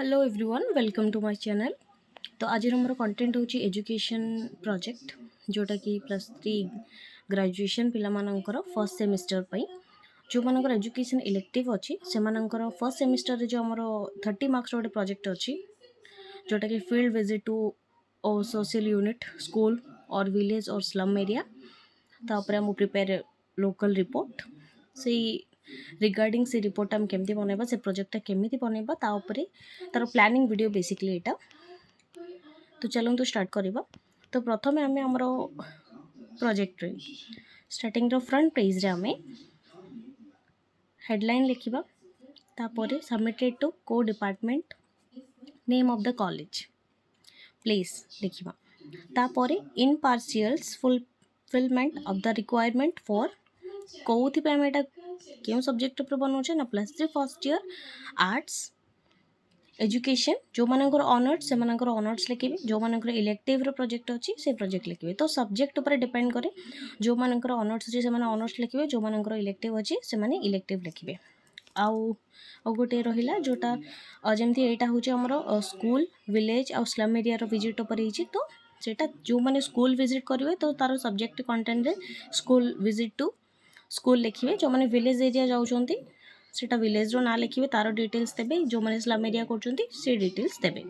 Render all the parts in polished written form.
Hello everyone welcome to my channel. तो आज मोर कंटेंट होची एजुकेशन प्रोजेक्ट जोटा कि +3 ग्रेजुएशन पिला मानकर फर्स्ट सेमिस्टर पई जो मानकर एजुकेशन इलेक्टिव अच्छी से मानकर फर्स्ट सेमिस्टर रे जो हमर 30 मार्क्स रो प्रोजेक्ट अच्छी जोटा कि फील्ड विजिट टू और सोशल यूनिट स्कूल और विलेज और स्लम एरिया तापर हम प्रिपेयर लोकल रिपोर्ट से रिगार्डिंग से रिपोर्ट हम केमती बनैबा से प्रोजेक्ट केमती बनैबा ता ऊपर तार प्लानिंग वीडियो बेसिकली एटा। तो चलो तो स्टार्ट करबा। तो प्रथम आम आमर प्रोजेक्ट रे स्टार्टिंग रो फ्रंट पेज रे आमे हेडलाइन लिखिबा तापर सबमिटेड टू को department name of the college place लिखिबा तापर in partials fulfilment of the requirement for कौथि पे एटा क्यों सब्जेक्ट पर बनाऊे ना +3 फर्स्ट ईयर आर्ट्स एजुकेशन जो मानकर ऑनर्स से मानकर ऑनर्स लिखे जो मानकर इलेक्टिव रो प्रोजेक्ट अच्छी से प्रोजेक्ट लिखे। तो सब्जेक्ट ऊपर डिपेंड करे जो मानकर ऑनर्स अच्छी से ऑनर्स लिखे जो मानकर इलेक्टिव अच्छी से इलेक्टिव लिखे। आउ गोटे रहा जोटा जमती यहाँ हूँ आमर स्कूल विलेज आउ स्लम एरिया रो विजिट उपर होती। तो सेटा जो मैंने स्कूल विजिट करेंगे तो तार सब्जेक्ट कंटेंट रे स्कूल विजिट टू स्कूल लिखिए जो मैंने विलेज एरिया जाऊँच सेटा विलेज रो ना लिखिए तार डिटेल्स देबे जो मैंने स्लम एरिया करछंती से डिटेल्स देबे।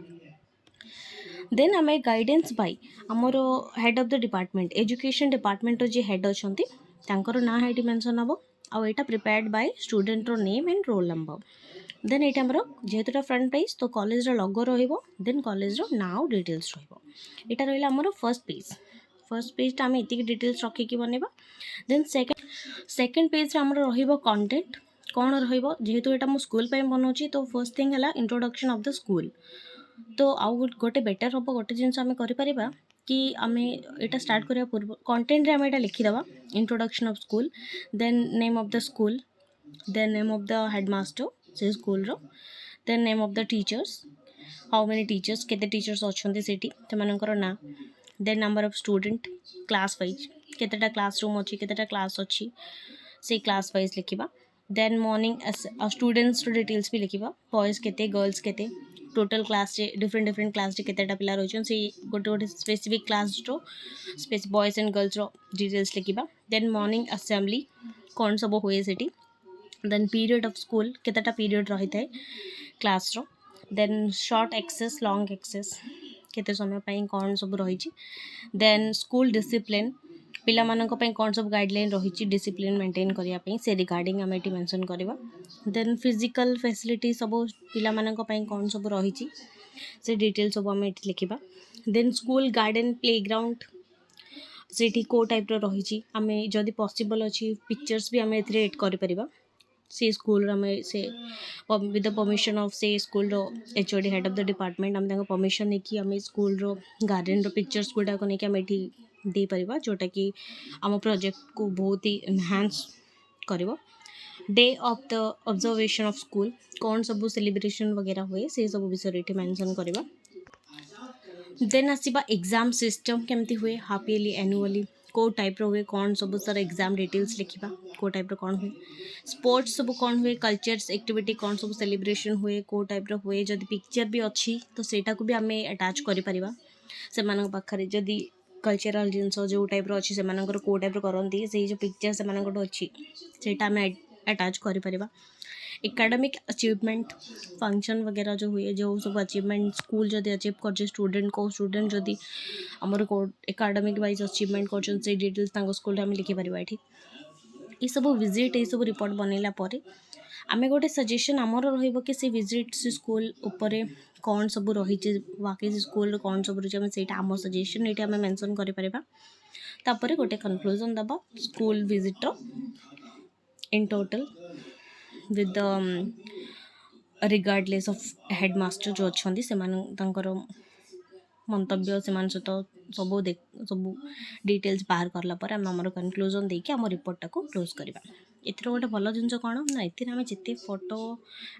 देन आम गाइडेंस बाय आमर head of the department education department जे हेड अछंती तांकर ना हेटी मेंशन हबो आ एटा प्रिपेयर्ड बाय स्टूडेंट रो name and roll number. Then ये आमर जेहेतुटा फ्रंट पेज तो कॉलेज रो लोगो रहिबो देन कॉलेज रो नाउ डिटेल्स रहिबो। एटा रहिला आमर फर्स्ट पेज आम एतिक डिटेल्स रखिकी बनेबा। देन सेकेंड पेज रे आमर रहिबो कंटेंट कौन रहिबो जेहेतु एटा मो स्कूल पे बनाउची तो फर्स्ट थिंग है इंट्रोडक्शन ऑफ द स्कूल। तो आउ गोटे बेटर हम गोटे जिनस आम करिपरिबा कि आम एटा स्टार्ट करिया पूर्व कंटेंट रे आम एटा लिखिदबा introduction of school then name of the school then name of the headmaster से स्कूल रो then name of the teachers how many teachers केते टीचर्स अछंती सेठी सेमानकर ना then number of student class wise केतेटा क्लासरूम अच्छी केतेटा क्लास अच्छी से क्लास वाइज लिखिबा। देन मॉर्निंग स्टूडेंट्स डिटेल्स भी लिखिबा बॉयज केते गर्ल्स केते टोटल क्लास रे डिफरेंट क्लास रे केतेटा पिला रहछन से गोटे गोटे स्पेसिफिक क्लास रो बॉयज एंड गर्ल्स रो डिटेल्स लिखिबा। देन मॉर्निंग असेंबली कौन सब हुए सेठी देन पीरियड ऑफ स्कूल केतेटा पीरियड रही थाए क्लास रो then short excess long excess केते समय पई कौन सब रही। देन स्कूल डिसिप्लिन पिला मानक पई कौन सब गाइडलाइन रही डिसिप्लिन मेंटेन करिया पई से रिगार्डिंग आम एटी मेंशन करबा। देन फिजिकल फैसिलिटी सब पिला मानक पई कौन सब रही से डिटेल सब आम एटी लिखिबा। देन स्कूल गार्डन प्लेग्राउंड सेठी को टाइप रो रही आम जदि पॉसिबल अच्छी पिक्चर्स भी आम एथरे एड करि परिबा से स्कूल आम से विद द परमिशन ऑफ से स्कूल रो HOD head of the department आम तांको परमिशन नहीं कि आम स्कूल रो गार्डन रो पिक्चर्स गुडा को नहीं आम एठी दे परिबा जोटा कि आम प्रोजेक्ट को बहुत ही एनहांस करिवो। Day of the observation of school कौन सब सेलिब्रेशन वगैरह हुए से सब विषय एठी मेंशन करबा। देन आसीबा एग्जाम सिस्टम केमती हुए हाफ ईयरली एनुअली को टाइप रो हुए कौन सब सर एग्जाम डिटेल्स लिखिबा को टाइप रो कौन हुए स्पोर्ट्स सब कौन हुए कल्चर्स एक्टिविटी कौन सब सेलिब्रेशन हुए को टाइप रो हुए जदि पिक्चर भी अच्छी तो सेटा को भी आम अटैच करि परिबा से मानक पाखरे जदि कल्चरल जिनस जो टाइप रो अच्छी से मानकर को टाइप रो करंती से जो पिक्चर से मानकर अच्छी सेटा आम अटैच करि परिबा। एकेडमिक अचीवमेंट फंक्शन वगैरह जो हुए जो सब अचीवमेंट स्कूल जदि अचीव कर स्टूडेंट को स्टूडेंट जदि आमर एकेडमिक वाइज अचीवमेंट कर डिटेल्स स्कूल आम लिखिपर ये ये सब विजिट ये सब रिपोर्ट बनैला आम गोटे सजेशन आमर रही से विजिट से स्कूल उपरे कौन सब रही बाकी स्कूल कौन सब रही से आम सजेशन ये आम मेंशन कर गोटे कन्क्लूजन दबा school visit in total with regardless of headmaster जो अच्छा से मंतव्य से सहित सब डिटेल्स बाहर करला आम आम कन्क्लूजन देकी आम रिपोर्टा को क्लोज करवा। एथर गोटे भल जिन कौन ना एम जिते फोटो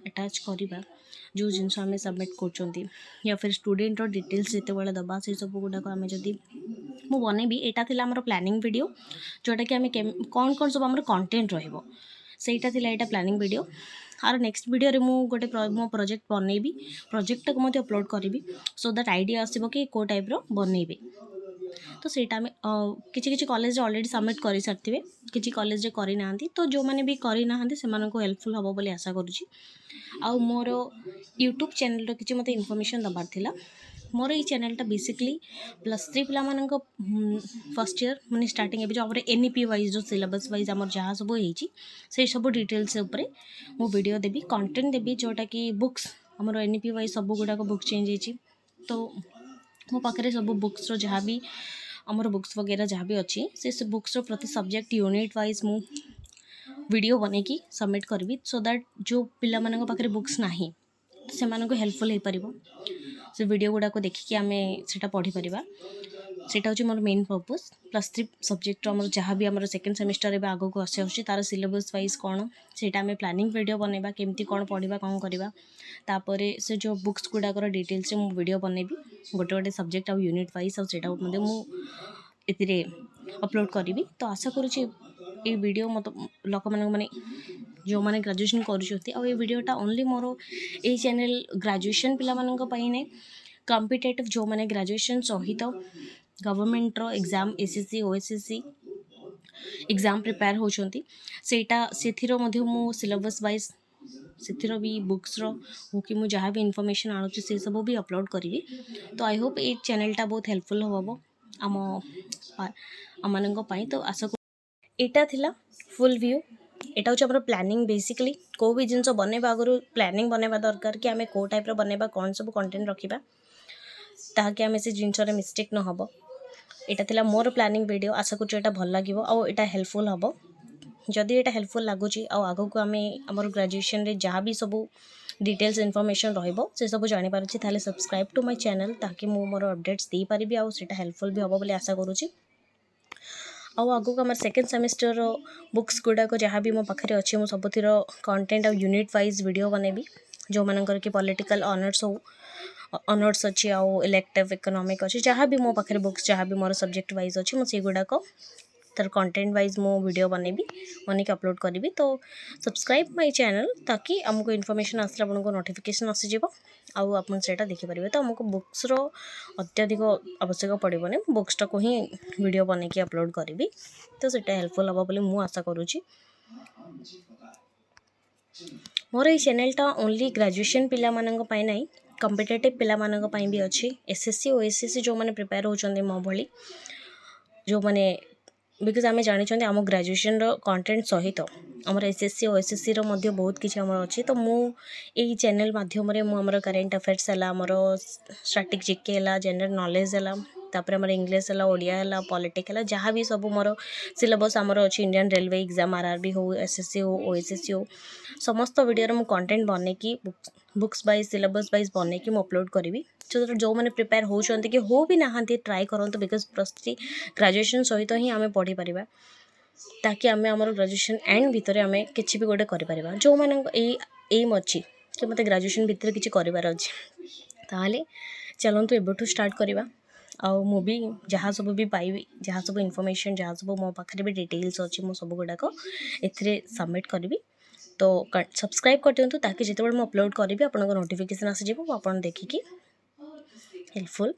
अटैच करवा जो जिनस आम सबमिट कर या फिर स्टूडेंट डिटेल्स जिते दबा से सब गुड़ाक आम जदि मु बनैबी एटा थिला हमर प्लानिंग वीडियो जोटा कि आम कौन कौन सब आम कंटेंट रहिबो सेटा थिला एटा प्लानिंग वीडियो आर नेक्स्ट वीडियो रे मु गोटे मो प्रोजेक्ट बनैबी प्रोजेक्ट को मते अपलोड करी सो दैट आइडिया आसो कि को टाइप रो बनैबे तो सेटा आम किसी किसी कॉलेज ऑलरेडी सबमिट कर सारी किसी कॉलेज रे करी नांती तो जो मैंने भी करी नांती से हेल्पफुल हम बोली आशा करुँची आ मोर यूट्यूब चैनल किसी मते इनफॉरमेशन दबार थिला मोर ये चैनलटा बेसिकली +3 पिला मानक फर्स्ट ईयर माने स्टार्टिंग एबे जो हमर एनईपी वाइज जो सिलेबस वाइज हमर जहाँ सब होईची से सब डिटेल्स ऊपर मो वीडियो देबी कंटेंट देबी जोटा कि बुक्स हमर एनईपी वाइज सब गुडा को बुक चेंज होईची तो मो पाखरे सब बुक्स रो जहाँ भी हमर बुक्स वगैरह जहाँ भी अच्छी से बुक्स रो प्रति सब्जेक्ट यूनिट वाइज मु वीडियो बनेकी सबमिट करबी सो दैट जो पिला मानक पाखरे बुक्स नाही से मानक हेल्पफुल हो पारिबो से वीडियो गुड़ा को देखिए आम से पढ़ी पारिबा सेटा हूँ मोर मेन पर्पस +3 सब्जेक्ट आम जहाँ भी आम सेकेंड सेमिस्टर एवं आगक आसी तार सिलेबस वाइज कौन से आम प्लानिंग वीडियो बनैबा केमती कौन पढ़ा कौन करवा तापर से जो बुक्स गुड़ाकर डिटेल्स मु वीडियो बनैबी गोटे गोटे सब्जेक्ट आ यूनिट वाइज मुझे अपलोड करी तो आशा करुँची ये वीडियो मत लोक माने जो मैंने ग्रेजुएशन कर वीडियोटा ओनली मोर ये चैनल ग्रेजुएशन पिला मानक पई नै कॉम्पिटिटिव जो मैंने ग्रेजुएशन सहित गवर्नमेंट रो exam SSC OSSC exam prepare होचंती सेटा सेथिरो मध्य मु सिलेबस वाइज सेथिरो भी बुक्स रो हो कि मु जहाँ भी इनफॉरमेशन आणुची से सब भी अपलोड करी तो आई होप ये चैनलटा बहुत हेल्पफुल होबो आम आमनक पई तो आशा एटा थिला फुल व्यू एटा हूँ आम प्लानिंग बेसिकली को भी जिन बनवा आगु प्लानिंग बनवा दरकार कि आम को टाइप बनवा कौन सब कंटेंट रखा ताकि आम से जिनस मिस्टेक न हो यहाँ थिला मोर प्लानिंग वीडियो आशा करूँ यहाँ भल लगे आउ हेल्पफुल हम जदि यहाँ हेल्पफुल लगुच आग को आम आम ग्रेजुएशन रे जहाँ भी सब डिटेल्स इनफॉरमेशन रहिबो से सब जानि पारुछि ताले सब्सक्राइब टू माय चैनल ताकि मु मोर अपडेट्स दे पारिबि आउ सेटा हेल्पफुल भी हम बोली आशा करूछि आगो को आम सेकेंड सेमिस्टर बुक्स गुड़ाक जहाँ भी मो पाखे अच्छे मुझे सबुतिर कंटेंट आ यूनिट वाइज वीडियो बनैबी जो मानकर कि पॉलिटिकल ऑनर्स हो ऑनर्स अच्छी आउ इलेक्टिव इकोनॉमिक अच्छी जहाँ भी मो पाखे बुक्स जहाँ भी मोर सब्जेक्ट वाइज अच्छी मुझे गुड़ाक तर कंटेंट वाइज मो वीडियो बनैबी बनिक अपलोड करी तो सब्सक्राइब माय चैनल ताकि आमको इनफॉरमेशन आसला आपको नोटिफिकेशन आसीज आउ आप देखिपारे तो आमको बुक्स रो अत्यधिक आवश्यक पड़ोनी बुक्सटा को ही वीडियो बनैक अपलोड करी तो सेटा हेल्पफुल हम बोली मु आशा करुँची मोर ये चैनलटा ओनली ग्रेजुएशन पिला मानक पई नहीं कॉम्पिटिटिव पिला मानक पई भी अच्छी एसएससी ओएसएससी जो मैंने प्रिपेयर होचंदी मो भली जो मैंने बिकज आम जानी आम ग्रेजुएशन कंटेंट सहित आमर एसएससी ओएसएससी रो मध्य बहुत किसी आमर अच्छी तो मु यही चैनल माध्यम आमर करेन्ट अफेयर्स है आमर स्टैटिक जीके है जनरल नॉलेज है तापर आमर इंग्लिश है ओडिया है पॉलिटिक्स है जहाँ भी सब मोर सिलेबस आमर अच्छी इंडियन रेलवे एग्जाम आरआरबी हो एसएससी हो ओएसएससी हो समस्त वीडियो मु कंटेंट बनैकी बुक्स वाइज सिलेबस वाइज बनैकी मु अपलोड करी जो मैंने प्रिपेयर होती कि हो भी नहांती ट्राई करंतु बिकज +3 ग्रेजुएशन सहित ही आम पढ़ी पारिबा ताकि आम आमर ग्रेजुएशन एंड भितर आम किसी भी गोटे कर जो मान एम अच्छी कि मत ग्रेजुएशन भितर किसी करार अच्छे ताहले चलतु एबठू स्टार्ट करवा आउ मु भी जहाँ सब भी पाइबी जहाँ सब इनफॉरमेशन जहाँ सब मो पाखे भी डिटेल्स अच्छी मो सब गुड़ाक ए सबमिट करी तो सब्सक्राइब कर दिंतु ताकि जिते मुझे अपलोड करी आपको नोटिफिकेशन आसीज आप देखिकी हेल्पफुल